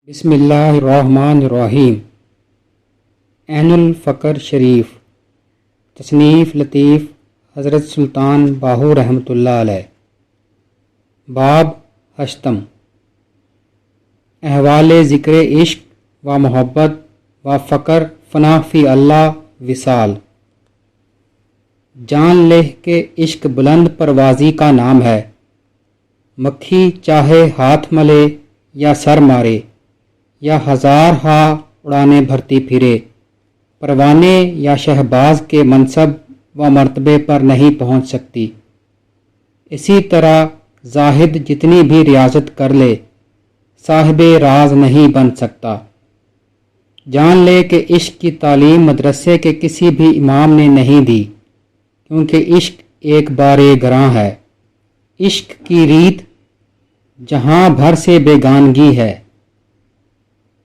بسم اللہ الرحمن الرحیم۔ عین الفقر شریف، تصنیف لطیف حضرت سلطان باہو رحمۃ اللہ علیہ۔ باب ہشتم، احوال ذکر عشق و محبت و فقر فنا فی اللہ وصال۔ جان لے کہ عشق بلند پروازی کا نام ہے، مکھی چاہے ہاتھ ملے یا سر مارے، یا ہزار ہاں اڑانے بھرتی پھرے، پروانے یا شہباز کے منصب و مرتبے پر نہیں پہنچ سکتی۔ اسی طرح زاہد جتنی بھی ریاضت کر لے، صاحب راز نہیں بن سکتا۔ جان لے کہ عشق کی تعلیم مدرسے کے کسی بھی امام نے نہیں دی، کیونکہ عشق ایک بار گراں ہے۔ عشق کی ریت جہاں بھر سے بیگانگی ہے۔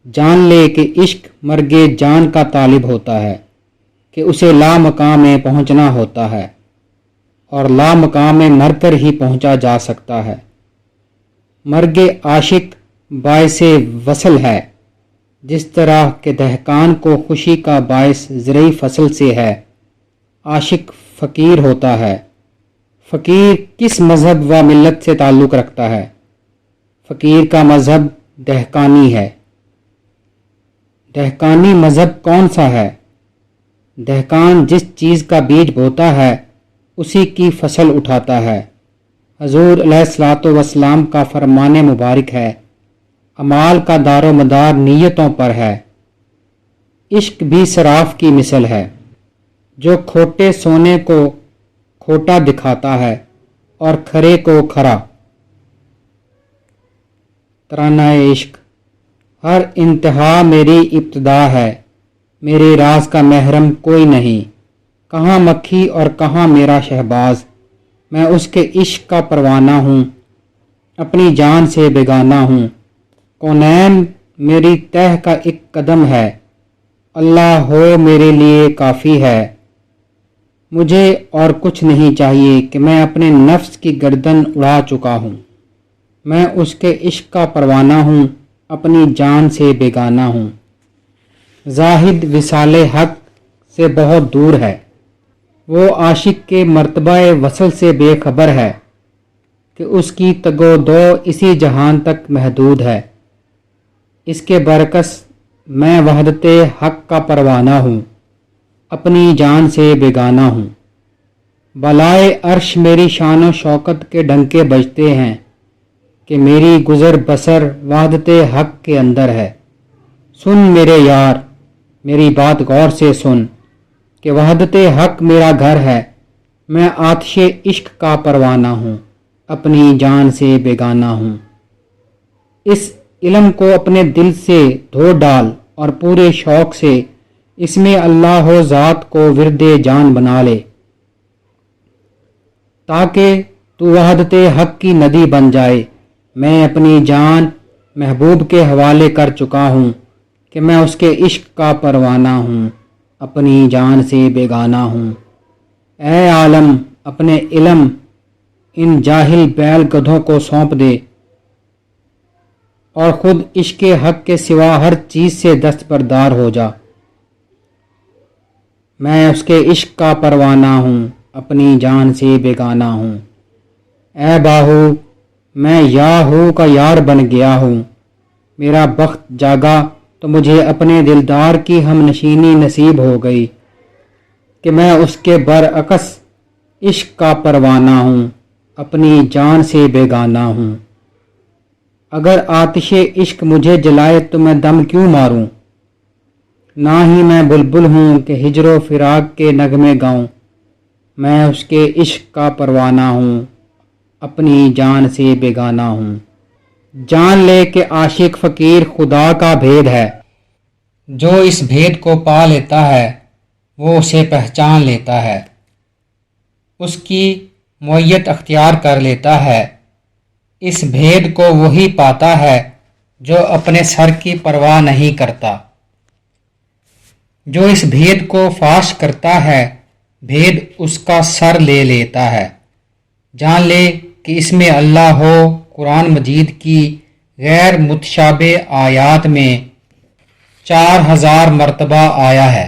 جان لے کہ عشق مرگ جان کا طالب ہوتا ہے، کہ اسے لا مقام میں پہنچنا ہوتا ہے، اور لا مقام میں مر کر ہی پہنچا جا سکتا ہے۔ مرگ عاشق باعث وصل ہے، جس طرح کہ دہقان کو خوشی کا باعث زرعی فصل سے ہے۔ عاشق فقیر ہوتا ہے۔ فقیر کس مذہب و ملت سے تعلق رکھتا ہے؟ فقیر کا مذہب دہقانی ہے۔ دہقانی مذہب کون سا ہے؟ دہقان جس چیز کا بیج بوتا ہے اسی کی فصل اٹھاتا ہے۔ حضور علیہ الصلوۃ والسلام کا فرمان مبارک ہے، اعمال کا دار و مدار نیتوں پر ہے۔ عشق بھی صراف کی مثل ہے، جو کھوٹے سونے کو کھوٹا دکھاتا ہے اور کھرے کو کھرا۔ ترانہ عشق۔ ہر انتہا میری ابتدا ہے، میرے راز کا محرم کوئی نہیں۔ کہاں مکھی اور کہاں میرا شہباز، میں اس کے عشق کا پروانہ ہوں، اپنی جان سے بیگانہ ہوں۔ کونین میری تہ کا ایک قدم ہے، اللہ ہو میرے لیے کافی ہے۔ مجھے اور کچھ نہیں چاہیے کہ میں اپنے نفس کی گردن اڑا چکا ہوں۔ میں اس کے عشق کا پروانہ ہوں، اپنی جان سے بیگانہ ہوں۔ زاہد وصال حق سے بہت دور ہے، وہ عاشق کے مرتبہ وصل سے بے خبر ہے، کہ اس کی تگ و دو اسی جہان تک محدود ہے۔ اس کے برعکس میں وحدت حق کا پروانہ ہوں، اپنی جان سے بیگانہ ہوں۔ بالائے عرش میری شان و شوکت کے ڈنکے بجتے ہیں، کہ میری گزر بسر وحدت حق کے اندر ہے۔ سن میرے یار، میری بات غور سے سن، کہ وحدت حق میرا گھر ہے، میں آتش عشق کا پروانہ ہوں، اپنی جان سے بیگانہ ہوں۔ اس علم کو اپنے دل سے دھو ڈال اور پورے شوق سے اس میں اللہ و ذات کو ورد جان بنا لے، تاکہ تو وحدت حق کی ندی بن جائے۔ میں اپنی جان محبوب کے حوالے کر چکا ہوں، کہ میں اس کے عشق کا پروانہ ہوں، اپنی جان سے بیگانہ ہوں۔ اے عالم، اپنے علم ان جاہل بیل گدھوں کو سونپ دے، اور خود عشق حق کے سوا ہر چیز سے دستبردار ہو جا۔ میں اس کے عشق کا پروانہ ہوں، اپنی جان سے بیگانہ ہوں۔ اے باہو، میں یاہو کا یار بن گیا ہوں، میرا بخت جاگا تو مجھے اپنے دلدار کی ہم نشینی نصیب ہو گئی، کہ میں اس کے برعکس عشق کا پروانہ ہوں، اپنی جان سے بیگانہ ہوں۔ اگر آتش عشق مجھے جلائے تو میں دم کیوں ماروں؟ نہ ہی میں بلبل ہوں کہ ہجر و فراق کے نغمے گاؤں۔ میں اس کے عشق کا پروانہ ہوں، اپنی جان سے بیگانہ ہوں۔ جان لے کہ عاشق فقیر خدا کا بھید ہے، جو اس بھید کو پا لیتا ہے وہ اسے پہچان لیتا ہے، اس کی معیت اختیار کر لیتا ہے۔ اس بھید کو وہی پاتا ہے جو اپنے سر کی پرواہ نہیں کرتا۔ جو اس بھید کو فاش کرتا ہے، بھید اس کا سر لے لیتا ہے۔ جان لے کہ اس میں اللہ ہو قرآن مجید کی غیر متشابہ آیات میں 4000 مرتبہ آیا ہے۔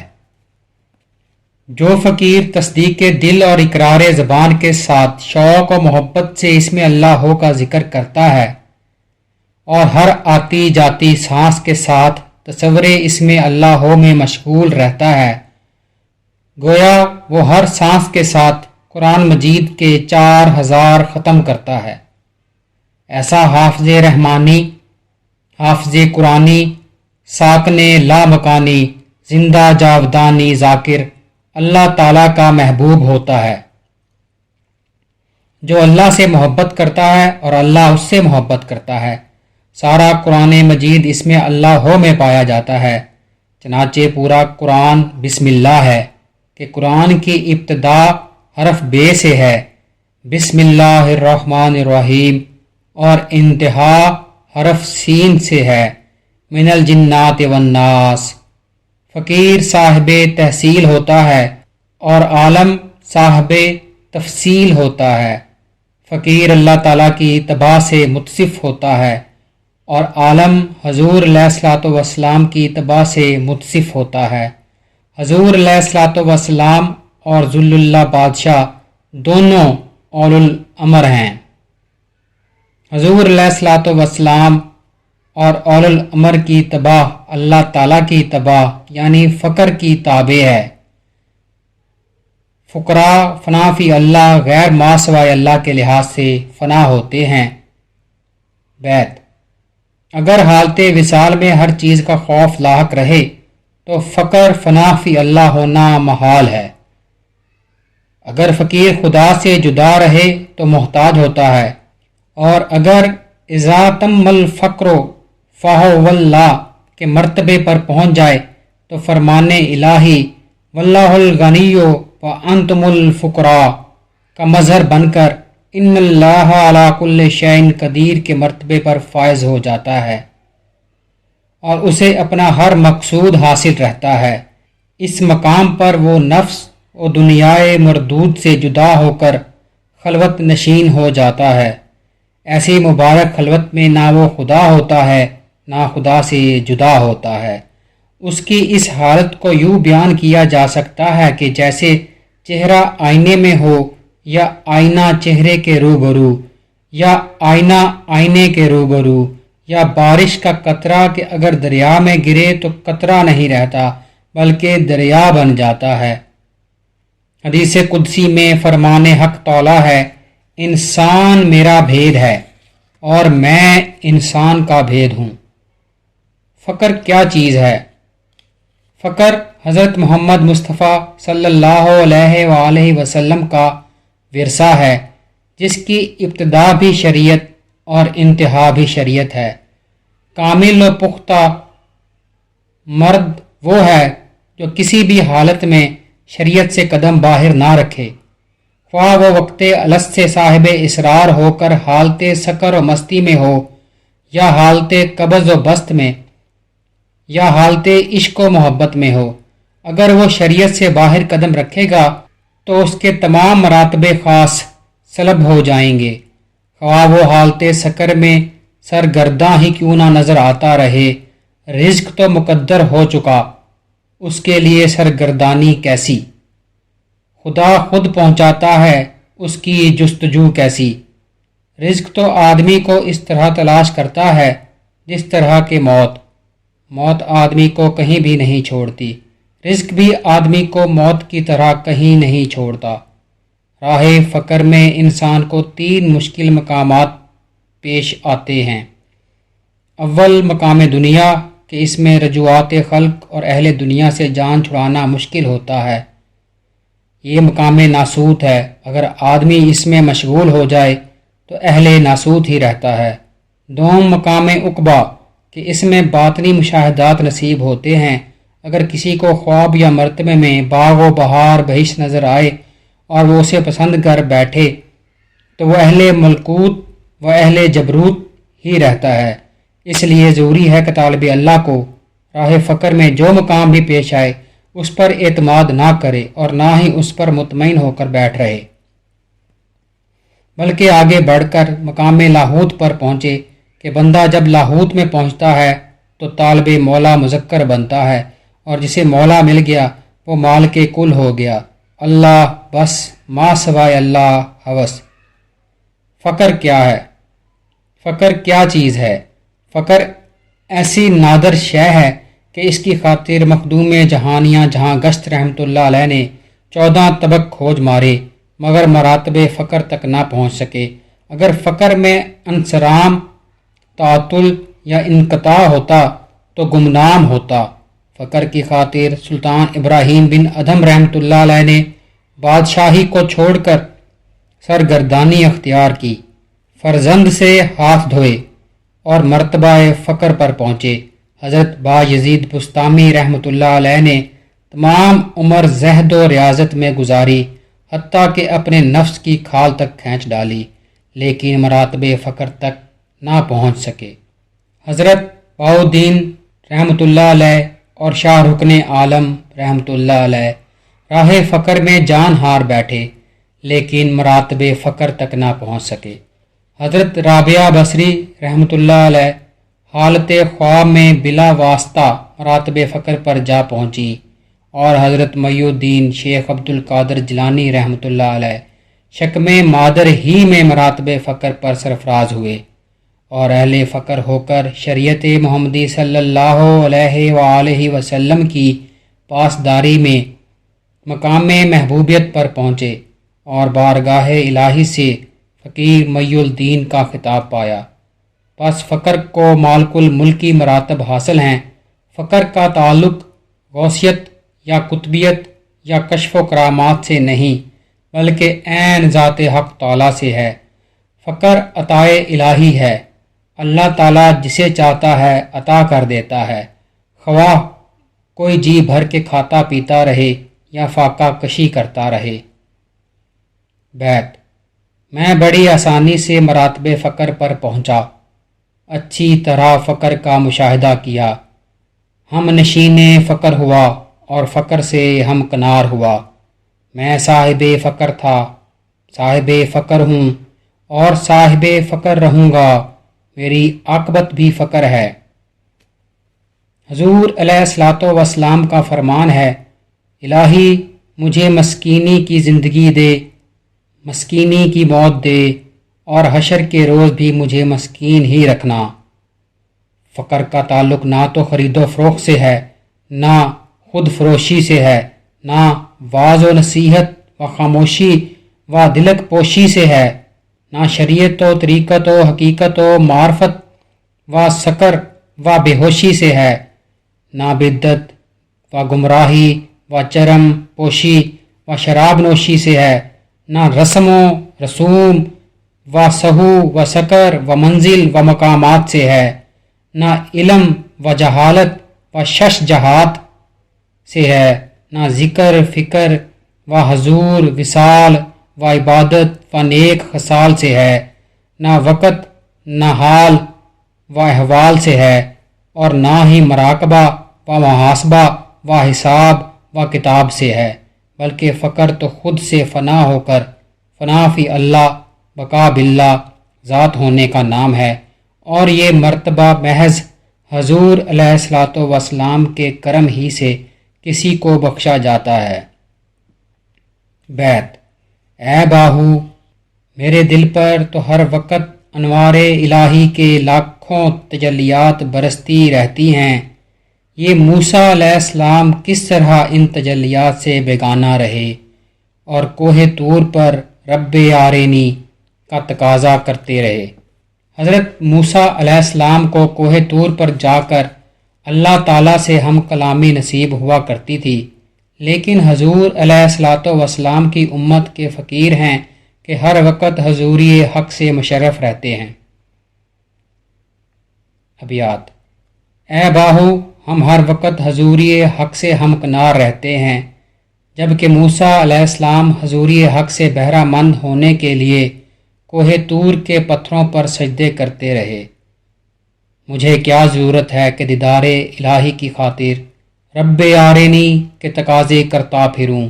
جو فقیر تصدیق دل اور اقرار زبان کے ساتھ شوق و محبت سے اس میں اللہ کا ذکر کرتا ہے اور ہر آتی جاتی سانس کے ساتھ تصور اس میں اللہ میں مشغول رہتا ہے، گویا وہ ہر سانس کے ساتھ قرآن مجید کے 4000 ختم کرتا ہے۔ ایسا حافظ رحمانی، حافظ قرآنی، ساکن لا مکانی، زندہ جاودانی ذاکر اللہ تعالیٰ کا محبوب ہوتا ہے۔ جو اللہ سے محبت کرتا ہے اور اللہ اس سے محبت کرتا ہے، سارا قرآن مجید اس میں اللہ میں پایا جاتا ہے۔ چنانچہ پورا قرآن بسم اللہ ہے کہ قرآن کی ابتدا حرف بے سے ہے، بسم اللہ الرحمن الرحیم، اور انتہا حرف سین سے ہے، من الجنات والناس۔ فقیر صاحب تحصیل ہوتا ہے اور عالم صاحب تفصیل ہوتا ہے۔ فقیر اللہ تعالیٰ کی اتباع سے متصف ہوتا ہے اور عالم حضور علیہ الصلوۃ والسلام کی اتباع سے متصف ہوتا ہے۔ حضور علیہ الصلوۃ والسلام اور ذل اللہ بادشاہ دونوں اولو الامر ہیں۔ حضور علیہ الصلوۃ والسلام اور اولو الامر کی اتباع اللہ تعالیٰ کی اتباع یعنی فقر کی تابع ہے۔ فقراء فنا فی اللہ غیر ما سوائے اللہ کے لحاظ سے فنا ہوتے ہیں۔ بیت اگر حالت وصال میں ہر چیز کا خوف لاحق رہے تو فقر فنا فی اللہ ہونا محال ہے۔ اگر فقیر خدا سے جدا رہے تو محتاج ہوتا ہے، اور اگر اذا تم الفقر فہو اللہ کے مرتبے پر پہنچ جائے تو فرمان الہی واللہ الغنی وانتم الفقراء کا مظہر بن کر ان اللہ علی کل شیء قدیر کے مرتبے پر فائز ہو جاتا ہے اور اسے اپنا ہر مقصود حاصل رہتا ہے۔ اس مقام پر وہ نفس و دنیائے مردود سے جدا ہو کر خلوت نشین ہو جاتا ہے۔ ایسی مبارک خلوت میں نہ وہ خدا ہوتا ہے نہ خدا سے جدا ہوتا ہے۔ اس کی اس حالت کو یوں بیان کیا جا سکتا ہے کہ جیسے چہرہ آئینے میں ہو یا آئینہ چہرے کے روبرو یا آئینہ آئینے کے روبرو، یا بارش کا قطرہ کہ اگر دریا میں گرے تو قطرہ نہیں رہتا بلکہ دریا بن جاتا ہے۔ حدیث قدسی میں فرمان حق تعالی ہے، انسان میرا بھید ہے اور میں انسان کا بھید ہوں۔ فقر کیا چیز ہے؟ فقر حضرت محمد مصطفیٰ صلی اللہ علیہ وآلہ وسلم کا ورثہ ہے، جس کی ابتدا بھی شریعت اور انتہا بھی شریعت ہے۔ کامل و پختہ مرد وہ ہے جو کسی بھی حالت میں شریعت سے قدم باہر نہ رکھے، خواہ وہ وقت الست سے صاحب اسرار ہو کر حالت سکر و مستی میں ہو، یا حالت قبض و بست میں، یا حالت عشق و محبت میں ہو۔ اگر وہ شریعت سے باہر قدم رکھے گا تو اس کے تمام مراتب خاص سلب ہو جائیں گے، خواہ وہ حالت سکر میں سرگرداں ہی کیوں نہ نظر آتا رہے۔ رزق تو مقدر ہو چکا، اس کے لیے سرگردانی کیسی؟ خدا خود پہنچاتا ہے، اس کی جستجو کیسی؟ رزق تو آدمی کو اس طرح تلاش کرتا ہے جس طرح کہ موت آدمی کو کہیں بھی نہیں چھوڑتی، رزق بھی آدمی کو موت کی طرح کہیں نہیں چھوڑتا۔ راہ فقر میں انسان کو 3 مشکل مقامات پیش آتے ہیں۔ اول مقام دنیا کہ اس میں رجوعات خلق اور اہل دنیا سے جان چھڑانا مشکل ہوتا ہے، یہ مقام ناسوت ہے۔ اگر آدمی اس میں مشغول ہو جائے تو اہل ناسوت ہی رہتا ہے۔ دوم مقام عقبہ کہ اس میں باطنی مشاہدات نصیب ہوتے ہیں۔ اگر کسی کو خواب یا مرتبے میں باغ و بہار بہشت نظر آئے اور وہ اسے پسند کر بیٹھے تو وہ اہل ملکوت و اہل جبروت ہی رہتا ہے۔ اس لیے ضروری ہے کہ طالب اللہ کو راہ فقر میں جو مقام بھی پیش آئے اس پر اعتماد نہ کرے اور نہ ہی اس پر مطمئن ہو کر بیٹھ رہے، بلکہ آگے بڑھ کر مقام لاہوت پر پہنچے کہ بندہ جب لاہوت میں پہنچتا ہے تو طالب مولا مذکر بنتا ہے، اور جسے مولا مل گیا وہ مال کے کل ہو گیا۔ اللہ بس، ما سوائے اللہ ہوس۔ فقر کیا ہے؟ فقر کیا چیز ہے؟ فقر ایسی نادر شے ہے کہ اس کی خاطر مخدوم جہانیاں جہاں گشت رحمۃ اللہ علیہ نے 14 طبق کھوج مارے مگر مراتب فقر تک نہ پہنچ سکے۔ اگر فقر میں انصرام، تعطل یا انقطاع ہوتا تو گمنام ہوتا۔ فقر کی خاطر سلطان ابراہیم بن ادھم رحمۃ اللہ علیہ نے بادشاہی کو چھوڑ کر سرگردانی اختیار کی، فرزند سے ہاتھ دھوئے اور مرتبہ فقر پر پہنچے۔ حضرت با یزید بستامی رحمۃ اللہ علیہ نے تمام عمر زہد و ریاضت میں گزاری، حتیٰ کہ اپنے نفس کی کھال تک کھینچ ڈالی، لیکن مراتب فقر تک نہ پہنچ سکے۔ حضرت بہاؤالدین رحمۃ اللہ علیہ اور شاہ رکن عالم رحمۃ اللہ علیہ راہ فقر میں جان ہار بیٹھے، لیکن مراتب فقر تک نہ پہنچ سکے۔ حضرت رابعہ بصری رحمۃ اللہ علیہ حالت خواب میں بلا واسطہ مراتب فقر پر جا پہنچی، اور حضرت محی الدین شیخ عبد القادر جیلانی رحمۃ اللہ علیہ شکم مادر ہی میں مراتب فقر پر سرفراز ہوئے، اور اہل فقر ہو کر شریعت محمدی صلی اللہ علیہ وآلہ وسلم کی پاسداری میں مقام محبوبیت پر پہنچے، اور بارگاہ الہی سے فقیر محی الدین کا خطاب پایا۔ پس فقر کو مالک الملکی مراتب حاصل ہیں۔ فقر کا تعلق غوثیت یا قطبیت یا کشف و کرامات سے نہیں، بلکہ عین ذات حق تعالیٰ سے ہے۔ فقر عطائے الہی ہے، اللہ تعالیٰ جسے چاہتا ہے عطا کر دیتا ہے، خواہ کوئی جی بھر کے کھاتا پیتا رہے یا فاقہ کشی کرتا رہے۔ بیت: میں بڑی آسانی سے مراتب فقر پر پہنچا، اچھی طرح فقر کا مشاہدہ کیا، ہم نشین فقر ہوا اور فقر سے ہم کنار ہوا۔ میں صاحب فقر تھا، صاحب فقر ہوں اور صاحب فقر رہوں گا، میری عاقبت بھی فقر ہے۔ حضور علیہ الصلوۃ والسلام کا فرمان ہے، الہی مجھے مسکینی کی زندگی دے، مسکینی کی موت دے، اور حشر کے روز بھی مجھے مسکین ہی رکھنا۔ فقر کا تعلق نہ تو خرید و فروخت سے ہے، نہ خود فروشی سے ہے، نہ واعظ و نصیحت و خاموشی و دلک پوشی سے ہے، نہ شریعت و طریقت و حقیقت و معرفت و سکر و بے ہوشی سے ہے، نہ بدعت و گمراہی و چرم پوشی و شراب نوشی سے ہے، نہ رسم و رسوم و سہو و سکر و منزل و مقامات سے ہے، نہ علم و جہالت و شش جہات سے ہے، نہ ذکر فکر و حضور وصال و عبادت و نیک خصال سے ہے، نہ وقت نہ حال و احوال سے ہے، اور نہ ہی مراقبہ و محاسبہ و حساب و کتاب سے ہے، بلکہ فقر تو خود سے فنا ہو کر فنا فی اللہ بقا باللہ ذات ہونے کا نام ہے، اور یہ مرتبہ محض حضور علیہ الصلوۃ والسلام کے کرم ہی سے کسی کو بخشا جاتا ہے۔ بیت: اے باہو، میرے دل پر تو ہر وقت انوار الہی کے لاکھوں تجلیات برستی رہتی ہیں، یہ موسیٰ علیہ السلام کس طرح ان تجلیات سے بیگانہ رہے اور کوہ طور پر رب آرینی کا تقاضا کرتے رہے۔ حضرت موسیٰ علیہ السلام کو کوہ طور پر جا کر اللہ تعالیٰ سے ہم کلامی نصیب ہوا کرتی تھی، لیکن حضور علیہ الصلوۃ والسلام کی امت کے فقیر ہیں کہ ہر وقت حضوری حق سے مشرف رہتے ہیں۔ ابیات: اے باہو، ہم ہر وقت حضوری حق سے ہمکنار رہتے ہیں، جبکہ موسیٰ علیہ السلام حضوری حق سے بہرہ مند ہونے کے لیے کوہ طور کے پتھروں پر سجدے کرتے رہے۔ مجھے کیا ضرورت ہے کہ دیدار الہی کی خاطر رب آرینی کے تقاضے کرتا پھروں،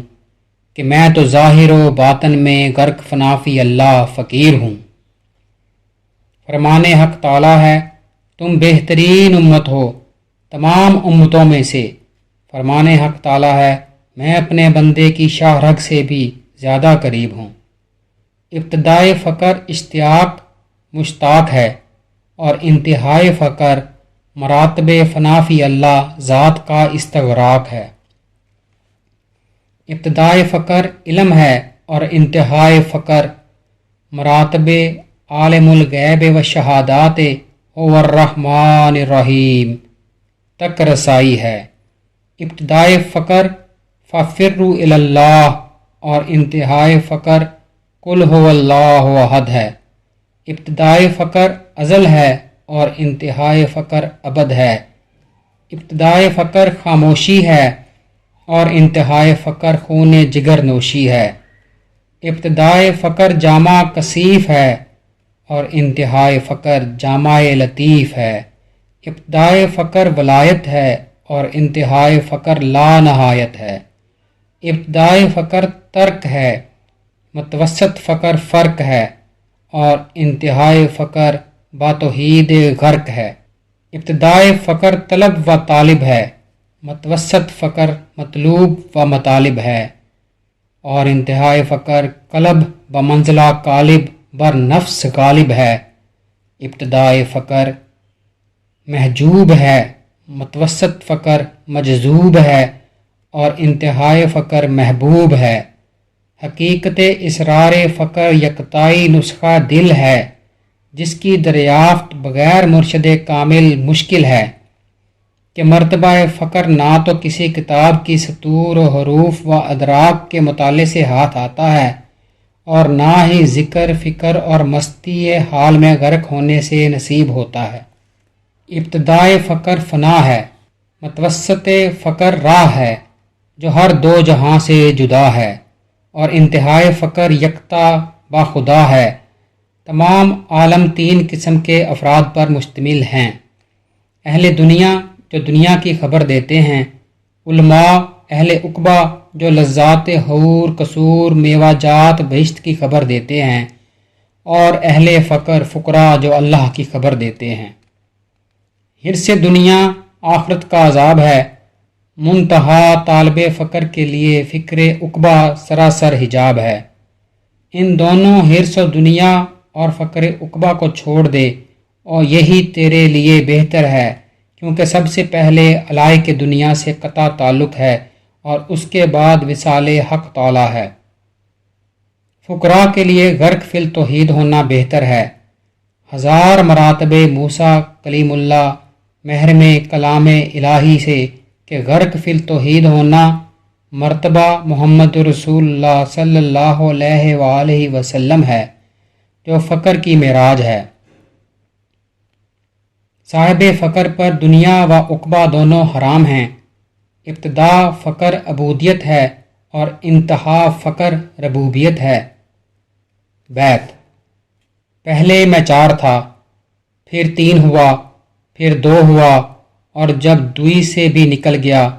کہ میں تو ظاہر و باطن میں غرق فنا فی اللہ فقیر ہوں۔ فرمان حق تعالی ہے، تم بہترین امت ہو تمام امتوں میں سے۔ فرمان حق تعالی ہے، میں اپنے بندے کی شاہ رگ سے بھی زیادہ قریب ہوں۔ ابتدائے فقر اشتیاق مشتاق ہے اور انتہائی فقر مراتب فنا فی اللہ ذات کا استغراق ہے۔ ابتدائے فقر علم ہے اور انتہائی فقر مراتب عالم الغیب و شہادات هو الرحمن الرحیم تک رسائی ہے۔ ابتدائے فقر ففروا الی اللہ اور انتہائی فقر قل هو اللہ احد ہے۔ ابتدائے فقر ازل ہے اور انتہائی فقر ابد ہے۔ ابتدائے فقر خاموشی ہے اور انتہائی فقر خون جگر نوشی ہے۔ ابتدائے فقر جامع کثیف ہے اور انتہائی فقر جامع لطیف ہے۔ ابتدائے فقر ولایت ہے اور انتہائی فقر لا نہایت ہے۔ ابتدائے فقر ترک ہے، متوسط فقر فرق ہے اور انتہائی فقر باتوحید غرق ہے۔ ابتدائے فقر طلب و طالب ہے، متوسط فقر مطلوب و مطالب ہے اور انتہائی فقر قلب بمنزلہ قالب بر نفس غالب ہے۔ ابتدائے فقر محجوب ہے، متوسط فقر مجذوب ہے اور انتہائی فقر محبوب ہے۔ حقیقت اسرار فقر یکتائی نسخہ دل ہے، جس کی دریافت بغیر مرشد کامل مشکل ہے کہ مرتبہ فقر نہ تو کسی کتاب کی سطور و حروف و ادراک کے مطالعے سے ہاتھ آتا ہے اور نہ ہی ذکر فکر اور مستی حال میں غرق ہونے سے نصیب ہوتا ہے۔ ابتدائے فقر فنا ہے، متوسط فقر راہ ہے جو ہر دو جہاں سے جدا ہے اور انتہائی فقر یکتا با خدا ہے۔ تمام عالم تین قسم کے افراد پر مشتمل ہیں: اہل دنیا جو دنیا کی خبر دیتے ہیں، علماء اہل عقبہ جو لذات حور قصور میوہ جات بہشت کی خبر دیتے ہیں، اور اہل فقر فقراء جو اللہ کی خبر دیتے ہیں۔ حرص دنیا آخرت کا عذاب ہے، منتہا طالب فقر کے لیے فکر عقبہ سراسر حجاب ہے۔ ان دونوں حرص و دنیا اور فقر عقبہ کو چھوڑ دے اور یہی تیرے لیے بہتر ہے، کیونکہ سب سے پہلے علائق دنیا سے قطع تعلق ہے اور اس کے بعد وصال حق تعالی ہے۔ فقراء کے لیے غرق فی التوحید ہونا بہتر ہے، ہزار مراتب موسیٰ کلیم اللہ محرم کلام الہی سے کہ غرق فی التوحید ہونا مرتبہ محمد رسول اللہ صلی اللہ علیہ وآلہ وسلم ہے، جو فقر کی معراج ہے۔ صاحب فقر پر دنیا و عقبہ دونوں حرام ہیں۔ ابتدا فقر عبودیت ہے اور انتہا فقر ربوبیت ہے۔ بیت: پہلے میں 4 تھا، پھر 3 ہوا، پھر 2 ہوا، اور جب دوئی سے بھی نکل گیا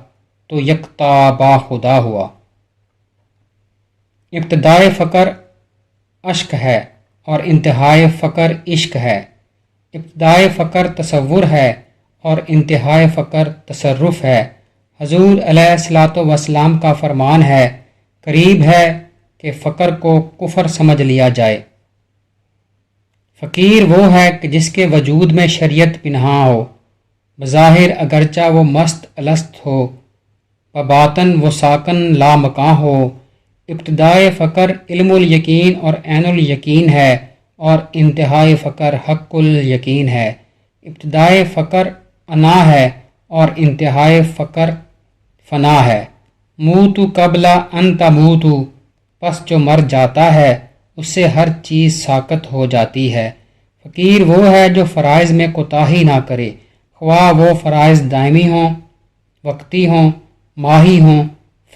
تو یکتا با خدا ہوا۔ ابتدائے فقر اشک ہے اور انتہائی فقر عشق ہے۔ ابتدائے فقر تصور ہے اور انتہائی فقر تصرف ہے۔ حضور علیہ الصلاۃ والسلام کا فرمان ہے، قریب ہے کہ فقر کو کفر سمجھ لیا جائے۔ فقیر وہ ہے کہ جس کے وجود میں شریعت پنہاں ہو، بظاہر اگرچہ وہ مست الست ہو، بباطن وہ ساکن لامکاں ہو۔ ابتدائے فقر علم الیقین اور عین الیقین ہے اور انتہائی فقر حق الیقین ہے۔ ابتدائے فقر انا ہے اور انتہائی فقر فنا ہے۔ موتو قبل ان تموتو، پس جو مر جاتا ہے اس سے ہر چیز ساقط ہو جاتی ہے۔ فقیر وہ ہے جو فرائض میں کوتاہی نہ کرے، خواہ وہ فرائض دائمی ہوں، وقتی ہوں، ماہی ہوں،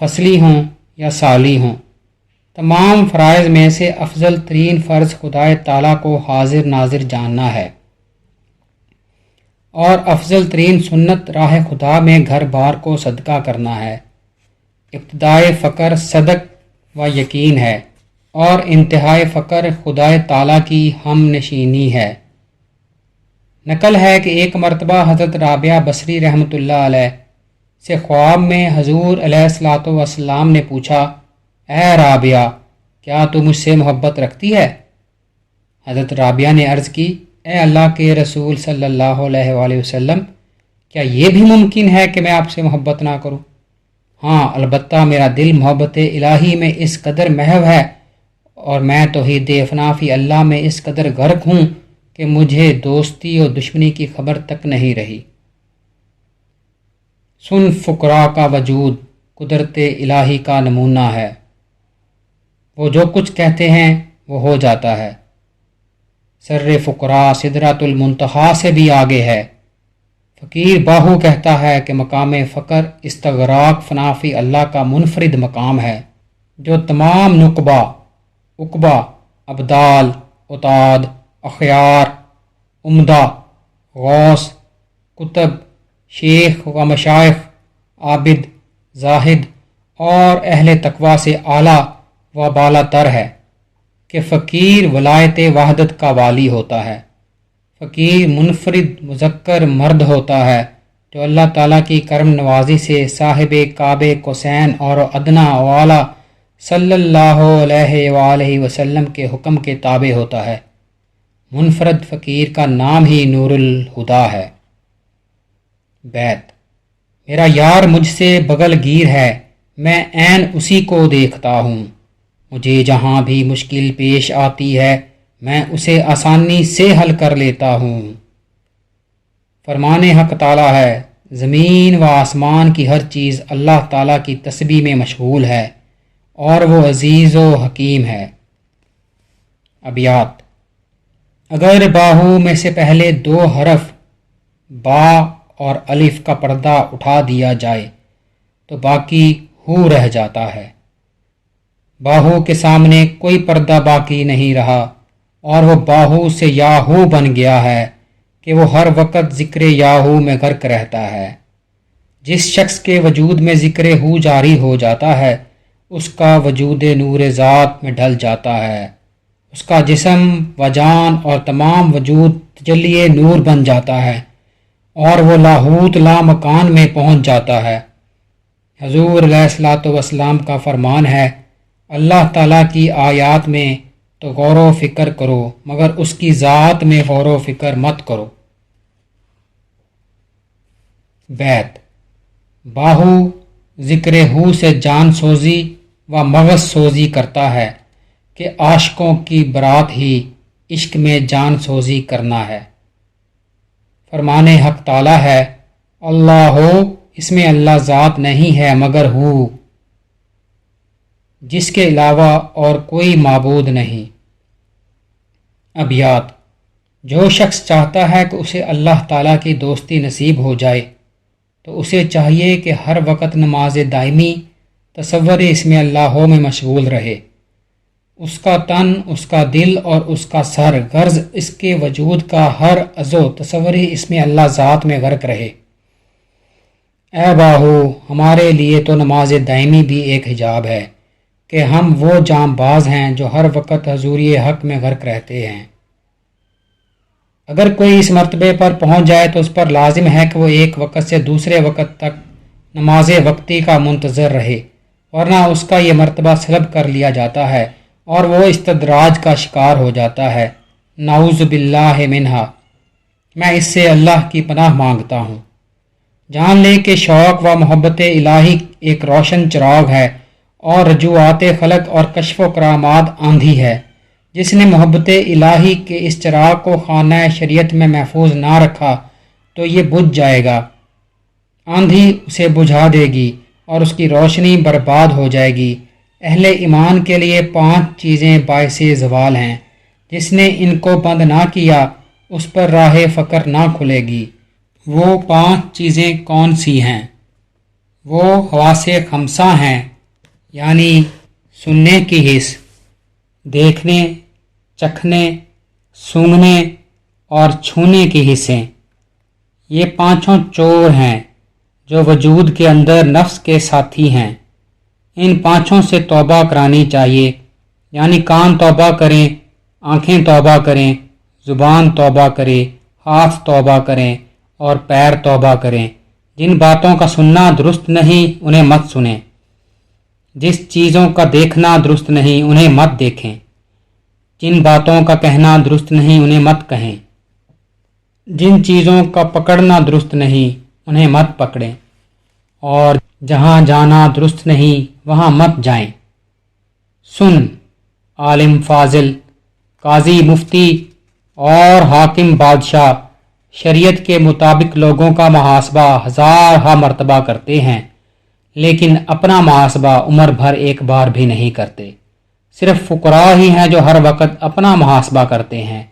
فصلی ہوں یا سالی ہوں۔ تمام فرائض میں سے افضل ترین فرض خدائے تعالیٰ کو حاضر ناظر جاننا ہے، اور افضل ترین سنت راہ خدا میں گھر بار کو صدقہ کرنا ہے۔ ابتدائے فقر صدق و یقین ہے اور انتہائی فقر خدائے تعالیٰ کی ہم نشینی ہے۔ نقل ہے کہ ایک مرتبہ حضرت رابعہ بصری رحمۃ اللہ علیہ سے خواب میں حضور علیہ الصلاۃ والسلام نے پوچھا، اے رابعہ، کیا تو مجھ سے محبت رکھتی ہے؟ حضرت رابعہ نے عرض کی، اے اللہ کے رسول صلی اللہ علیہ وآلہ وسلم، کیا یہ بھی ممکن ہے کہ میں آپ سے محبت نہ کروں؟ ہاں، البتہ میرا دل محبت الہی میں اس قدر محو ہے اور میں توحید افنا فی اللہ میں اس قدر غرق ہوں کہ مجھے دوستی اور دشمنی کی خبر تک نہیں رہی۔ سن فقراء کا وجود قدرت الہی کا نمونہ ہے، وہ جو کچھ کہتے ہیں وہ ہو جاتا ہے۔ سر فقراء سدرۃ المنتہا سے بھی آگے ہے۔ فقیر باہو کہتا ہے کہ مقام فقر استغراق فنا فی اللہ کا منفرد مقام ہے، جو تمام نقبہ، عقبہ، ابدال، اتاد، اخیار، عمدہ، غوث، کتب، شیخ و مشائخ، عابد، زاہد اور اہل تقوی سے اعلیٰ و بالا تر ہے کہ فقیر ولایت وحدت کا والی ہوتا ہے۔ فقیر منفرد مذکر مرد ہوتا ہے جو اللہ تعالیٰ کی کرم نوازی سے صاحب کعب قوسین اور ادنیٰ والا صلی اللہ علیہ وآلہ وسلم کے حکم کے تابع ہوتا ہے۔ منفرد فقیر کا نام ہی نور الہدا ہے۔ بیت: میرا یار مجھ سے بغل گیر ہے، میں عین اسی کو دیکھتا ہوں۔ مجھے جہاں بھی مشکل پیش آتی ہے میں اسے آسانی سے حل کر لیتا ہوں۔ فرمان حق تعالیٰ ہے، زمین و آسمان کی ہر چیز اللہ تعالیٰ کی تسبیح میں مشغول ہے اور وہ عزیز و حکیم ہے۔ ابیات: اگر باہو میں سے پہلے دو حرف با اور الف کا پردہ اٹھا دیا جائے تو باقی ہو رہ جاتا ہے۔ باہو کے سامنے کوئی پردہ باقی نہیں رہا اور وہ باہو سے یاہو بن گیا ہے کہ وہ ہر وقت ذکر یاہو میں غرق رہتا ہے۔ جس شخص کے وجود میں ذکر ہو جاری ہو جاتا ہے اس کا وجود نور ذات میں ڈھل جاتا ہے، اس کا جسم و جان اور تمام وجود تجلی نور بن جاتا ہے اور وہ لاہوت لا مکان میں پہنچ جاتا ہے۔ حضور علیہ الصلوۃ والسلام کا فرمان ہے، اللہ تعالیٰ کی آیات میں تو غور و فکر کرو مگر اس کی ذات میں غور و فکر مت کرو۔ بیت: باہو ذکر ہو سے جان سوزی و مغز سوزی کرتا ہے کہ عاشقوں کی برات ہی عشق میں جان سوزی کرنا ہے۔ فرمان حق تعالیٰ ہے، اللہ ہو، اس میں اللہ ذات نہیں ہے مگر ہو، جس کے علاوہ اور کوئی معبود نہیں۔ ابیات: جو شخص چاہتا ہے کہ اسے اللہ تعالیٰ کی دوستی نصیب ہو جائے تو اسے چاہیے کہ ہر وقت نماز دائمی تصور اسم اللہ میں مشغول رہے۔ اس کا تن، اس کا دل اور اس کا سر، غرض اس کے وجود کا ہر عضو تصور اسم اللہ ذات میں غرق رہے۔ اے باہو، ہمارے لیے تو نماز دائمی بھی ایک حجاب ہے کہ ہم وہ جام باز ہیں جو ہر وقت حضوری حق میں غرق رہتے ہیں۔ اگر کوئی اس مرتبے پر پہنچ جائے تو اس پر لازم ہے کہ وہ ایک وقت سے دوسرے وقت تک نماز وقتی کا منتظر رہے، ورنہ اس کا یہ مرتبہ سلب کر لیا جاتا ہے اور وہ استدراج کا شکار ہو جاتا ہے۔ نعوذ باللہ منہا، میں اس سے اللہ کی پناہ مانگتا ہوں۔ جان لے کہ شوق و محبت الہی ایک روشن چراغ ہے اور رجوعات خلق اور کشف و کرامات آندھی ہے۔ جس نے محبت الہی کے اس چراغ کو خانہ شریعت میں محفوظ نہ رکھا تو یہ بجھ جائے گا، آندھی اسے بجھا دے گی اور اس کی روشنی برباد ہو جائے گی۔ اہل ایمان کے لیے 5 چیزیں باعث زوال ہیں، جس نے ان کو بند نہ کیا اس پر راہ فقر نہ کھلے گی۔ وہ 5 چیزیں کون سی ہیں؟ وہ حواس خمسہ ہیں، یعنی سننے کی حس، دیکھنے، چکھنے، سونگھنے اور چھونے کی حصیں۔ یہ 5 چور ہیں جو وجود کے اندر نفس کے ساتھی ہیں۔ ان 5 سے توبہ کرانی چاہیے، یعنی کان توبہ کریں، آنکھیں توبہ کریں، زبان توبہ کرے، ہاتھ توبہ کریں اور پیر توبہ کریں۔ جن باتوں کا سننا درست نہیں انہیں مت سنیں، جس چیزوں کا دیکھنا درست نہیں انہیں مت دیکھیں، جن باتوں کا کہنا درست نہیں انہیں مت کہیں، جن چیزوں کا پکڑنا درست نہیں انہیں مت پکڑیں، اور جہاں جانا درست نہیں وہاں مت جائیں۔ سن، عالم فاضل، قاضی مفتی اور حاکم بادشاہ شریعت کے مطابق لوگوں کا محاسبہ ہزارہ مرتبہ کرتے ہیں، لیکن اپنا محاسبہ عمر بھر ایک بار بھی نہیں کرتے۔ صرف فقراء ہی ہیں جو ہر وقت اپنا محاسبہ کرتے ہیں۔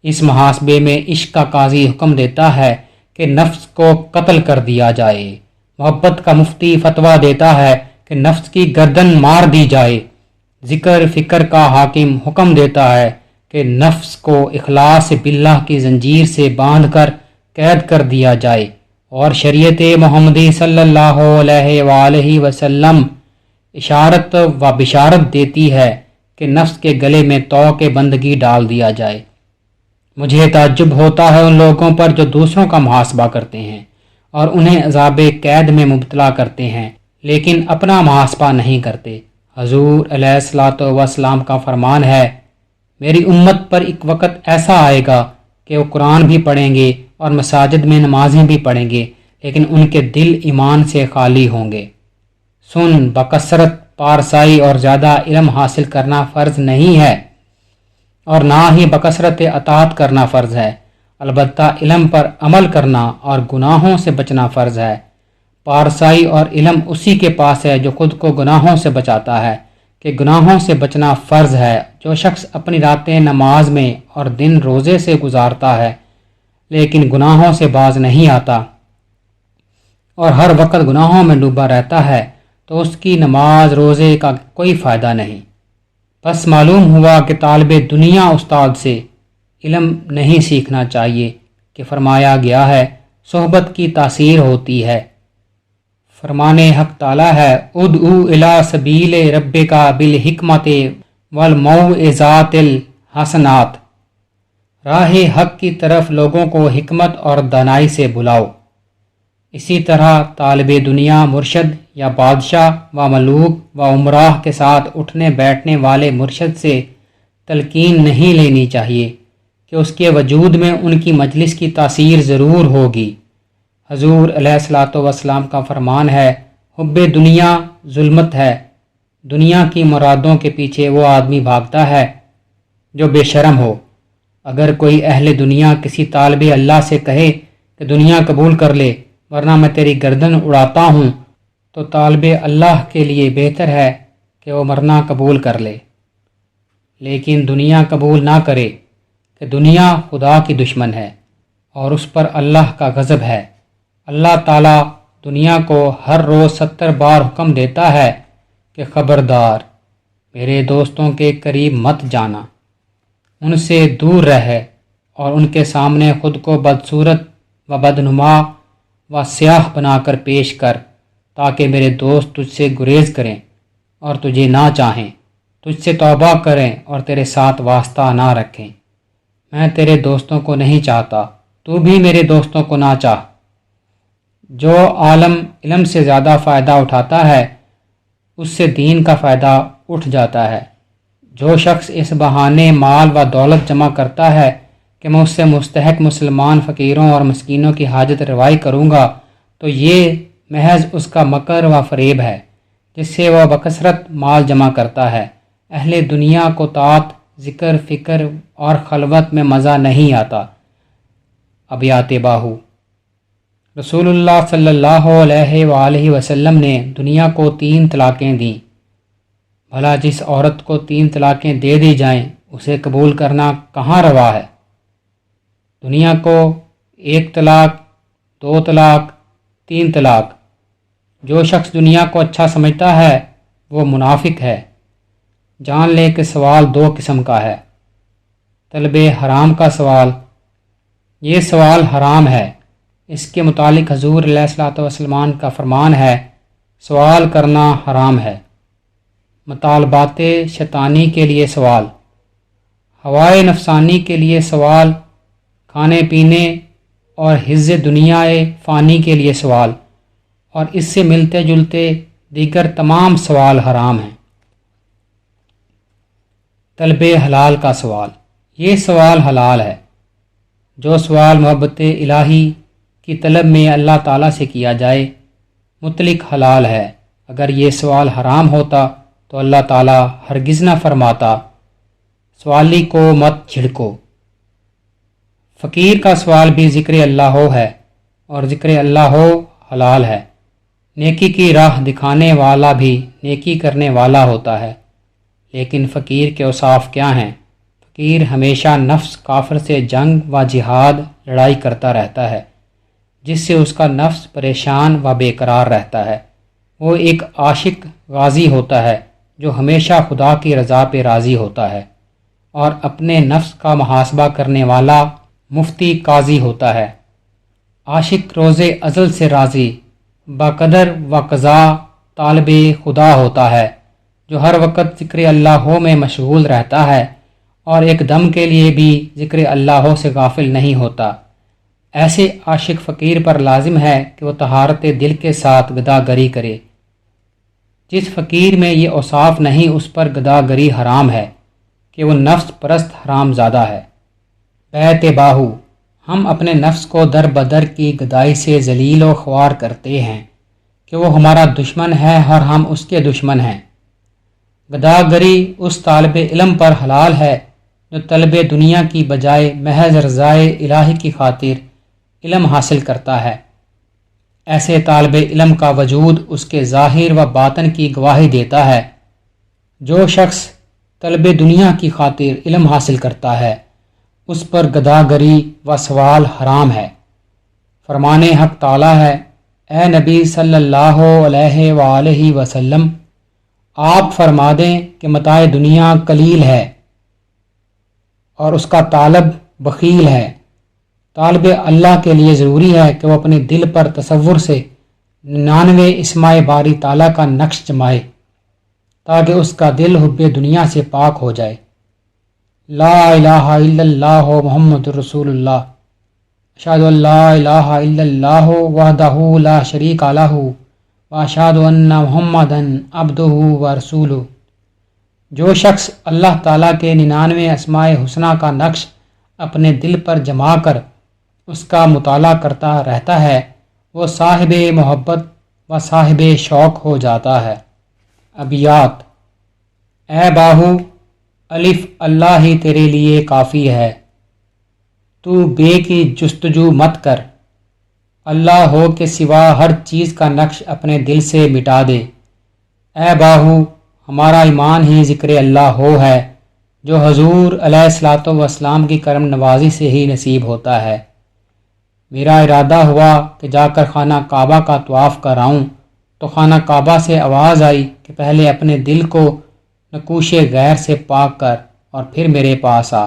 اس محاسبے میں عشق کا قاضی حکم دیتا ہے کہ نفس کو قتل کر دیا جائے، محبت کا مفتی فتویٰ دیتا ہے کہ نفس کی گردن مار دی جائے، ذکر فکر کا حاکم حکم دیتا ہے کہ نفس کو اخلاص باللہ کی زنجیر سے باندھ کر قید کر دیا جائے، اور شریعت محمدی صلی اللہ علیہ وآلہ وسلم اشارت و بشارت دیتی ہے کہ نفس کے گلے میں طوق بندگی ڈال دیا جائے۔ مجھے تعجب ہوتا ہے ان لوگوں پر جو دوسروں کا محاسبہ کرتے ہیں اور انہیں عذاب قید میں مبتلا کرتے ہیں، لیکن اپنا محاسبہ نہیں کرتے۔ حضور علیہ الصلوۃ والسلام کا فرمان ہے، میری امت پر ایک وقت ایسا آئے گا کہ وہ قرآن بھی پڑھیں گے اور مساجد میں نمازیں بھی پڑھیں گے، لیکن ان کے دل ایمان سے خالی ہوں گے۔ سن، بکثرت پارسائی اور زیادہ علم حاصل کرنا فرض نہیں ہے، اور نہ ہی بکثرت اطاعت کرنا فرض ہے، البتہ علم پر عمل کرنا اور گناہوں سے بچنا فرض ہے۔ پارسائی اور علم اسی کے پاس ہے جو خود کو گناہوں سے بچاتا ہے کہ گناہوں سے بچنا فرض ہے۔ جو شخص اپنی راتیں نماز میں اور دن روزے سے گزارتا ہے لیکن گناہوں سے باز نہیں آتا اور ہر وقت گناہوں میں ڈوبا رہتا ہے تو اس کی نماز روزے کا کوئی فائدہ نہیں۔ بس معلوم ہوا کہ طالب دنیا استاد سے علم نہیں سیکھنا چاہیے کہ فرمایا گیا ہے صحبت کی تاثیر ہوتی ہے۔ فرمان حق تعالی ہے، ادعو الی سبیل ربک بالحکمت والموعظۃ الحسنات، راہ حق کی طرف لوگوں کو حکمت اور دانائی سے بلاؤ۔ اسی طرح طالب دنیا مرشد یا بادشاہ و ملوک و عمراء کے ساتھ اٹھنے بیٹھنے والے مرشد سے تلقین نہیں لینی چاہیے کہ اس کے وجود میں ان کی مجلس کی تاثیر ضرور ہوگی۔ حضور علیہ الصلوۃ والسلام کا فرمان ہے، حب دنیا ظلمت ہے، دنیا کی مرادوں کے پیچھے وہ آدمی بھاگتا ہے جو بے شرم ہو۔ اگر کوئی اہل دنیا کسی طالب اللہ سے کہے کہ دنیا قبول کر لے ورنہ میں تیری گردن اڑاتا ہوں، تو طالب اللہ کے لیے بہتر ہے کہ وہ مرنا قبول کر لے، لیکن دنیا قبول نہ کرے کہ دنیا خدا کی دشمن ہے اور اس پر اللہ کا غضب ہے۔ اللہ تعالیٰ دنیا کو ہر روز 70 بار حکم دیتا ہے کہ خبردار، میرے دوستوں کے قریب مت جانا، ان سے دور رہے اور ان کے سامنے خود کو بدصورت و بدنما و سیاہ بنا کر پیش کر، تاکہ میرے دوست تجھ سے گریز کریں اور تجھے نہ چاہیں، تجھ سے توبہ کریں اور تیرے ساتھ واسطہ نہ رکھیں۔ میں تیرے دوستوں کو نہیں چاہتا، تو بھی میرے دوستوں کو نہ چاہ۔ جو عالم علم سے زیادہ فائدہ اٹھاتا ہے اس سے دین کا فائدہ اٹھ جاتا ہے۔ جو شخص اس بہانے مال و دولت جمع کرتا ہے کہ میں اس سے مستحق مسلمان فقیروں اور مسکینوں کی حاجت روائی کروں گا، تو یہ محض اس کا مکر و فریب ہے جس سے وہ بکثرت مال جمع کرتا ہے۔ اہل دنیا کو طاعت، ذکر فکر اور خلوت میں مزہ نہیں آتا۔ ابیات باہو۔ رسول اللہ صلی اللہ علیہ وآلہ وسلم نے دنیا کو 3 طلاقیں دیں۔ بھلا جس عورت کو 3 طلاقیں دے دی جائیں اسے قبول کرنا کہاں روا ہے؟ دنیا کو 1 طلاق، 2 طلاق، 3 طلاق۔ جو شخص دنیا کو اچھا سمجھتا ہے وہ منافق ہے۔ جان لے کہ سوال 2 قسم کا ہے۔ طلب حرام کا سوال، یہ سوال حرام ہے، اس کے متعلق حضور علیہ الصلوۃ والسلام کا فرمان ہے، سوال کرنا حرام ہے۔ مطالبات شیطانی کے لیے سوال، ہوائے نفسانی کے لیے سوال، کھانے پینے اور حفظ دنیا فانی کے لیے سوال اور اس سے ملتے جلتے دیگر تمام سوال حرام ہیں۔ طلب حلال کا سوال، یہ سوال حلال ہے۔ جو سوال محبت الہی کی طلب میں اللہ تعالیٰ سے کیا جائے مطلق حلال ہے۔ اگر یہ سوال حرام ہوتا تو اللہ تعالیٰ ہرگز نہ فرماتا سوالی کو مت جھڑکو۔ فقیر کا سوال بھی ذکر اللہ ہو ہے اور ذکر اللہ ہو حلال ہے۔ نیکی کی راہ دکھانے والا بھی نیکی کرنے والا ہوتا ہے، لیکن فقیر کے اوصاف کیا ہیں؟ فقیر ہمیشہ نفس کافر سے جنگ و جہاد لڑائی کرتا رہتا ہے، جس سے اس کا نفس پریشان و بے قرار رہتا ہے۔ وہ ایک عاشق غازی ہوتا ہے جو ہمیشہ خدا کی رضا پہ راضی ہوتا ہے اور اپنے نفس کا محاسبہ کرنے والا مفتی قاضی ہوتا ہے۔ عاشق روز ازل سے راضی بقدر و قضا طالب خدا ہوتا ہے، جو ہر وقت ذکر اللہ ہو میں مشغول رہتا ہے اور ایک دم کے لیے بھی ذکر اللہ ہو سے غافل نہیں ہوتا۔ ایسے عاشق فقیر پر لازم ہے کہ وہ طہارت دل کے ساتھ گداگری کرے۔ جس فقیر میں یہ اوصاف نہیں اس پر گداگری حرام ہے کہ وہ نفس پرست حرام زادہ ہے۔ بیت باہو، ہم اپنے نفس کو در بدر کی گدائی سے ذلیل و خوار کرتے ہیں کہ وہ ہمارا دشمن ہے اور ہم اس کے دشمن ہیں۔ گداگری اس طالب علم پر حلال ہے جو طلب دنیا کی بجائے محض رضائے الہی کی خاطر علم حاصل کرتا ہے۔ ایسے طالب علم کا وجود اس کے ظاہر و باطن کی گواہی دیتا ہے۔ جو شخص طلب دنیا کی خاطر علم حاصل کرتا ہے اس پر گداگری و سوال حرام ہے۔ فرمان حق تعالی ہے، اے نبی صلی اللہ علیہ وآلہ وسلم، آپ فرما دیں کہ متاع دنیا قلیل ہے اور اس کا طالب بخیل ہے۔ طالب اللہ کے لیے ضروری ہے کہ وہ اپنے دل پر تصور سے 99 اسماء باری تعالیٰ کا نقش جمائے تاکہ اس کا دل حب دنیا سے پاک ہو جائے۔ لا الہ الا اللہ محمد رسول اللہ، اشہد ان لا الہ الا اللہ وحدہ لا شریک لہ واشہد ان محمدًا عبدہ ورسولہ۔ جو شخص اللہ تعالیٰ کے 99 اسماء حسنہ کا نقش اپنے دل پر جما کر اس کا مطالعہ کرتا رہتا ہے وہ صاحب محبت و صاحب شوق ہو جاتا ہے۔ ابیات، اے باہو، الف اللہ ہی تیرے لیے کافی ہے، تو بے کی جستجو مت کر، اللہ ہو کے سوا ہر چیز کا نقش اپنے دل سے مٹا دے۔ اے باہو، ہمارا ایمان ہی ذکر اللہ ہو ہے جو حضور علیہ الصلوۃ والسلام کی کرم نوازی سے ہی نصیب ہوتا ہے۔ میرا ارادہ ہوا کہ جا کر خانہ کعبہ کا طواف کراؤں تو خانہ کعبہ سے آواز آئی کہ پہلے اپنے دل کو نقوش غیر سے پاک کر اور پھر میرے پاس آ۔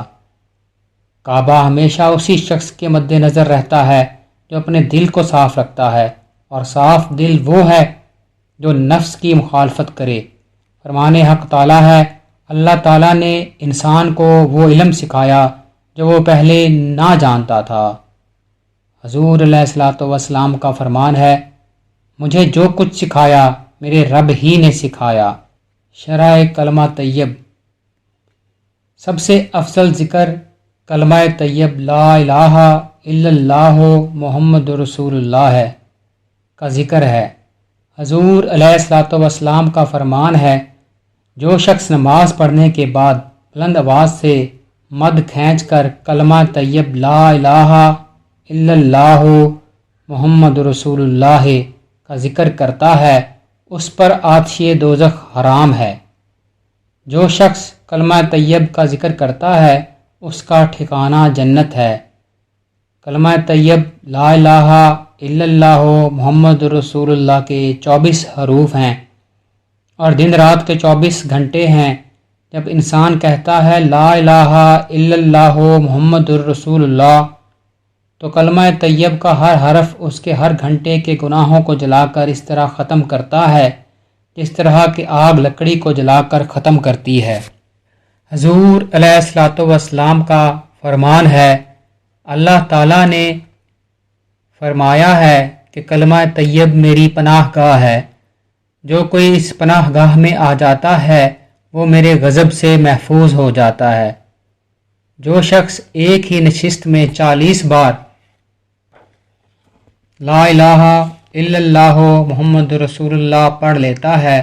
کعبہ ہمیشہ اسی شخص کے مد نظر رہتا ہے جو اپنے دل کو صاف رکھتا ہے، اور صاف دل وہ ہے جو نفس کی مخالفت کرے۔ فرمان حق تعالیٰ ہے، اللہ تعالیٰ نے انسان کو وہ علم سکھایا جو وہ پہلے نہ جانتا تھا۔ حضور علیہ الصلوۃ والسلام کا فرمان ہے، مجھے جو کچھ سکھایا میرے رب ہی نے سکھایا۔ شرح کلمہ طیب، سب سے افضل ذکر کلمہ طیب لا الہ الا اللہ محمد رسول اللہ ہے کا ذکر ہے۔ حضور علیہ الصلوۃ والسلام کا فرمان ہے، جو شخص نماز پڑھنے کے بعد بلند آواز سے مد کھینچ کر کلمہ طیب لا الہ الا اللہ محمد رسول اللہ کا ذکر کرتا ہے اس پر آتش دوزخ حرام ہے۔ جو شخص کلمہ طیب کا ذکر کرتا ہے اس کا ٹھکانہ جنت ہے۔ کلمہ طیب لا الہ الا اللہ محمد رسول اللہ کے 24 حروف ہیں اور دن رات کے 24 گھنٹے ہیں۔ جب انسان کہتا ہے لا الہ الا اللہ محمد رسول اللہ تو کلمہ طیب کا ہر حرف اس کے ہر گھنٹے کے گناہوں کو جلا کر اس طرح ختم کرتا ہے جس طرح کہ آگ لکڑی کو جلا کر ختم کرتی ہے۔ حضور علیہ الصلوۃ والسلام کا فرمان ہے، اللہ تعالیٰ نے فرمایا ہے کہ کلمہ طیب میری پناہ گاہ ہے، جو کوئی اس پناہ گاہ میں آ جاتا ہے وہ میرے غضب سے محفوظ ہو جاتا ہے۔ جو شخص ایک ہی نشست میں 40 بار لا الہ الا اللہ محمد رسول اللہ پڑھ لیتا ہے،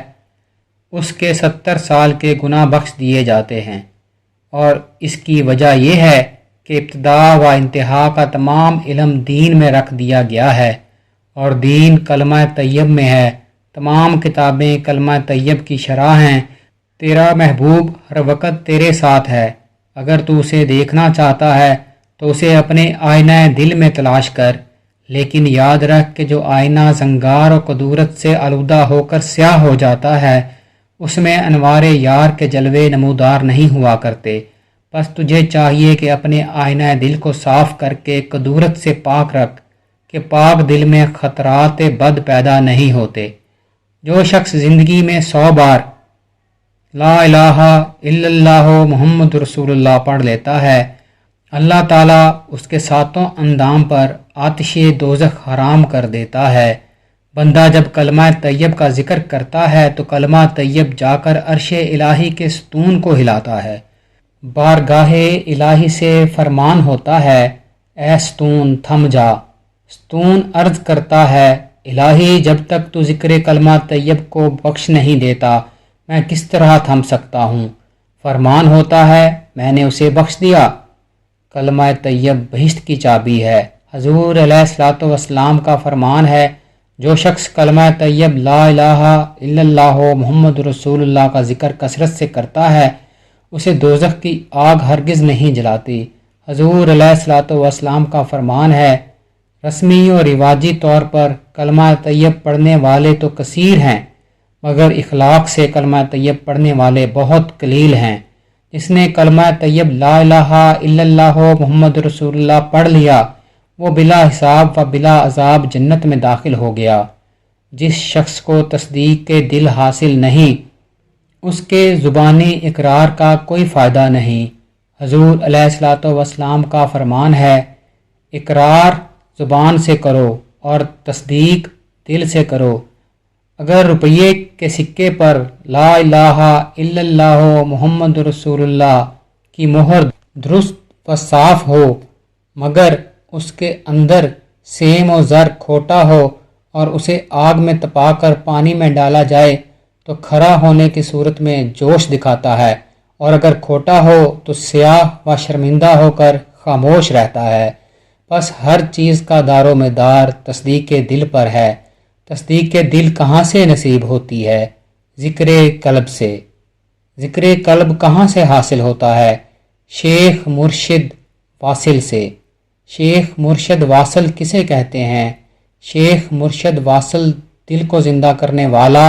اس کے 70 سال کے گناہ بخش دیے جاتے ہیں، اور اس کی وجہ یہ ہے کہ ابتدا و انتہا کا تمام علم دین میں رکھ دیا گیا ہے، اور دین کلمہ طیب میں ہے۔ تمام کتابیں کلمہ طیب کی شرح ہیں۔ تیرا محبوب ہر وقت تیرے ساتھ ہے، اگر تو اسے دیکھنا چاہتا ہے تو اسے اپنے آئینہ دل میں تلاش کر، لیکن یاد رکھ کہ جو آئینہ زنگار و قدورت سے آلودہ ہو کر سیاہ ہو جاتا ہے اس میں انوار یار کے جلوے نمودار نہیں ہوا کرتے۔ بس تجھے چاہیے کہ اپنے آئینہ دل کو صاف کر کے قدورت سے پاک رکھ کہ پاک دل میں خطرات بد پیدا نہیں ہوتے۔ جو شخص زندگی میں 100 بار لا الہ الا اللہ محمد رسول اللہ پڑھ لیتا ہے، اللہ تعالیٰ اس کے 7 اندام پر آتش دوزخ حرام کر دیتا ہے۔ بندہ جب کلمہ طیب کا ذکر کرتا ہے تو کلمہ طیب جا کر عرش الہی کے ستون کو ہلاتا ہے۔ بارگاہ الہی سے فرمان ہوتا ہے، اے ستون تھم جا۔ ستون عرض کرتا ہے، الہی جب تک تو ذکر کلمہ طیب کو بخش نہیں دیتا میں کس طرح تھم سکتا ہوں؟ فرمان ہوتا ہے، میں نے اسے بخش دیا۔ کلمہ طیب بہشت کی چابی ہے۔ حضور علیہ الصلوۃ والسلام کا فرمان ہے، جو شخص کلمہ طیب لا الہ الا اللہ محمد رسول اللہ کا ذکر کثرت سے کرتا ہے اسے دوزخ کی آگ ہرگز نہیں جلاتی۔ حضور علیہ الصلوۃ والسلام کا فرمان ہے، رسمی اور رواجی طور پر کلمہ طیب پڑھنے والے تو کثیر ہیں، مگر اخلاق سے کلمہ طیب پڑھنے والے بہت قلیل ہیں۔ جس نے کلمہ طیب لا الہ الا اللہ محمد رسول اللہ پڑھ لیا وہ بلا حساب و بلا عذاب جنت میں داخل ہو گیا۔ جس شخص کو تصدیق کے دل حاصل نہیں اس کے زبانی اقرار کا کوئی فائدہ نہیں۔ حضور علیہ الصلوۃ والسلام کا فرمان ہے، اقرار زبان سے کرو اور تصدیق دل سے کرو۔ اگر روپیے کے سکے پر لا الہ الا اللہ محمد رسول اللہ کی مہر درست و صاف ہو مگر اس کے اندر سیم و زر کھوٹا ہو اور اسے آگ میں تپا کر پانی میں ڈالا جائے تو کھرا ہونے کی صورت میں جوش دکھاتا ہے، اور اگر کھوٹا ہو تو سیاہ و شرمندہ ہو کر خاموش رہتا ہے۔ بس ہر چیز کا دار و مدار تصدیق کے دل پر ہے۔ تصدیق کے دل کہاں سے نصیب ہوتی ہے؟ ذکر قلب سے۔ ذکر قلب کہاں سے حاصل ہوتا ہے؟ شیخ مرشد واصل سے۔ شیخ مرشد واصل کسے کہتے ہیں؟ شیخ مرشد واصل دل کو زندہ کرنے والا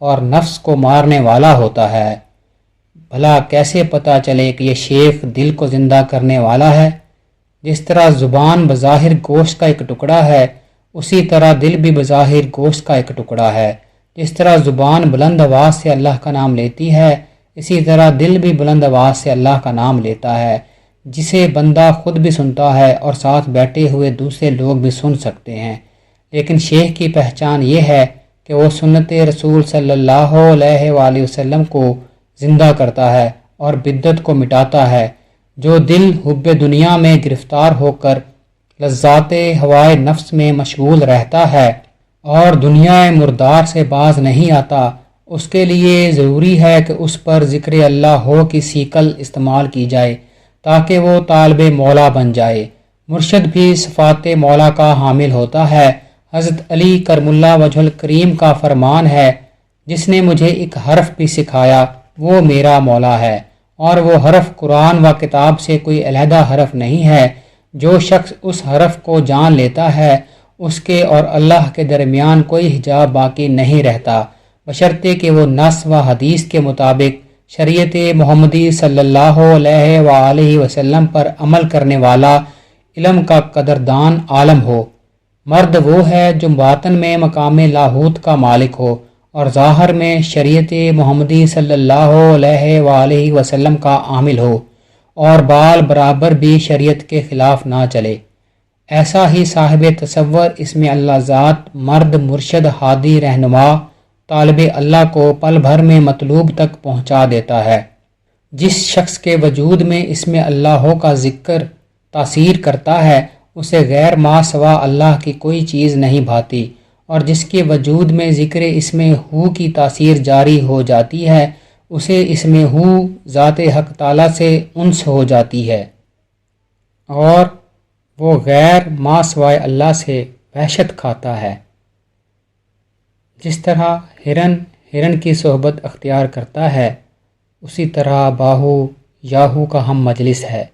اور نفس کو مارنے والا ہوتا ہے۔ بھلا کیسے پتہ چلے کہ یہ شیخ دل کو زندہ کرنے والا ہے؟ جس طرح زبان بظاہر گوشت کا ایک ٹکڑا ہے اسی طرح دل بھی بظاہر گوشت کا ایک ٹکڑا ہے۔ جس طرح زبان بلند آواز سے اللہ کا نام لیتی ہے اسی طرح دل بھی بلند آواز سے اللہ کا نام لیتا ہے، جسے بندہ خود بھی سنتا ہے اور ساتھ بیٹھے ہوئے دوسرے لوگ بھی سن سکتے ہیں۔ لیکن شیخ کی پہچان یہ ہے کہ وہ سنت رسول صلی اللہ علیہ وآلہ وسلم کو زندہ کرتا ہے اور بدعت کو مٹاتا ہے۔ جو دل حب دنیا میں گرفتار ہو کر لذات ہوائے نفس میں مشغول رہتا ہے اور دنیا مردار سے باز نہیں آتا، اس کے لیے ضروری ہے کہ اس پر ذکر اللہ ہو کی سیکل استعمال کی جائے تاکہ وہ طالب مولا بن جائے۔ مرشد بھی صفات مولا کا حامل ہوتا ہے۔ حضرت علی کرم اللہ وجہ الکریم کا فرمان ہے، جس نے مجھے ایک حرف بھی سکھایا وہ میرا مولا ہے، اور وہ حرف قرآن و کتاب سے کوئی علیحدہ حرف نہیں ہے۔ جو شخص اس حرف کو جان لیتا ہے اس کے اور اللہ کے درمیان کوئی حجاب باقی نہیں رہتا، بشرطے کہ وہ نص و حدیث کے مطابق شریعت محمدی صلی اللہ علیہ وآلہ وسلم پر عمل کرنے والا علم کا قدردان عالم ہو۔ مرد وہ ہے جو باطن میں مقام لاہوت کا مالک ہو اور ظاہر میں شریعت محمدی صلی اللہ علیہ وآلہ وسلم کا عامل ہو، اور بال برابر بھی شریعت کے خلاف نہ چلے۔ ایسا ہی صاحب تصور اس میں اللہ ذات مرد مرشد ہادی رہنما طالب اللہ کو پل بھر میں مطلوب تک پہنچا دیتا ہے۔ جس شخص کے وجود میں اس میں اللہ کا ذکر تاثیر کرتا ہے اسے غیر ما سوا اللہ کی کوئی چیز نہیں بھاتی، اور جس کے وجود میں ذکر اس میں ہو کی تاثیر جاری ہو جاتی ہے اسے اس میں ہو ذات حق تعالیٰ سے انس ہو جاتی ہے، اور وہ غیر ما سوائے اللہ سے وحشت کھاتا ہے۔ جس طرح ہرن کی صحبت اختیار کرتا ہے اسی طرح باہو یاہو کا ہم مجلس ہے۔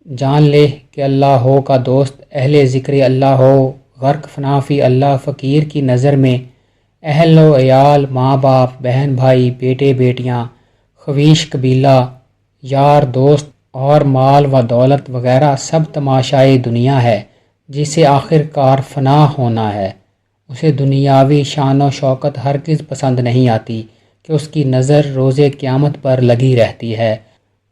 جان لے کہ اللہ ہو کا دوست اہل ذکر اللہ ہو، غرق فنا فی اللہ فقیر کی نظر میں اہل و عیال، ماں باپ، بہن بھائی، بیٹے بیٹیاں، خویش قبیلہ، یار دوست اور مال و دولت وغیرہ سب تماشائی دنیا ہے جسے آخر کار فنا ہونا ہے۔ اسے دنیاوی شان و شوکت ہرگز پسند نہیں آتی کہ اس کی نظر روز قیامت پر لگی رہتی ہے۔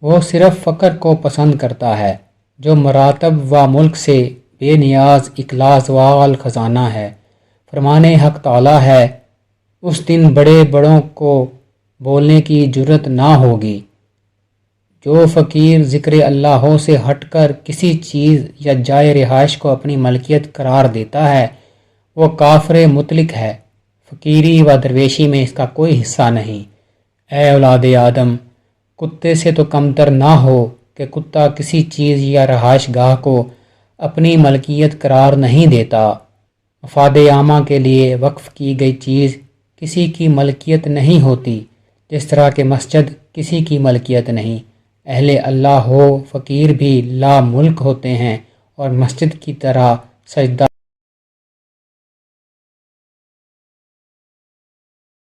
وہ صرف فقر کو پسند کرتا ہے جو مراتب و ملک سے بے نیاز اکلاس وال خزانہ ہے۔ فرمان حق تعالی ہے، اس دن بڑے بڑوں کو بولنے کی جرت نہ ہوگی۔ جو فقیر ذکر اللہ سے ہٹ کر کسی چیز یا جائے رہائش کو اپنی ملکیت قرار دیتا ہے وہ کافر مطلق ہے، فقیری و درویشی میں اس کا کوئی حصہ نہیں۔ اے اولاد آدم، کتے سے تو کمتر نہ ہو کہ کتا کسی چیز یا رہائش گاہ کو اپنی ملکیت قرار نہیں دیتا۔ مفاد عامہ کے لیے وقف کی گئی چیز کسی کی ملکیت نہیں ہوتی، جس طرح کہ مسجد کسی کی ملکیت نہیں۔ اہل اللہ ہو فقیر بھی لا ملک ہوتے ہیں اور مسجد کی طرح سجدہ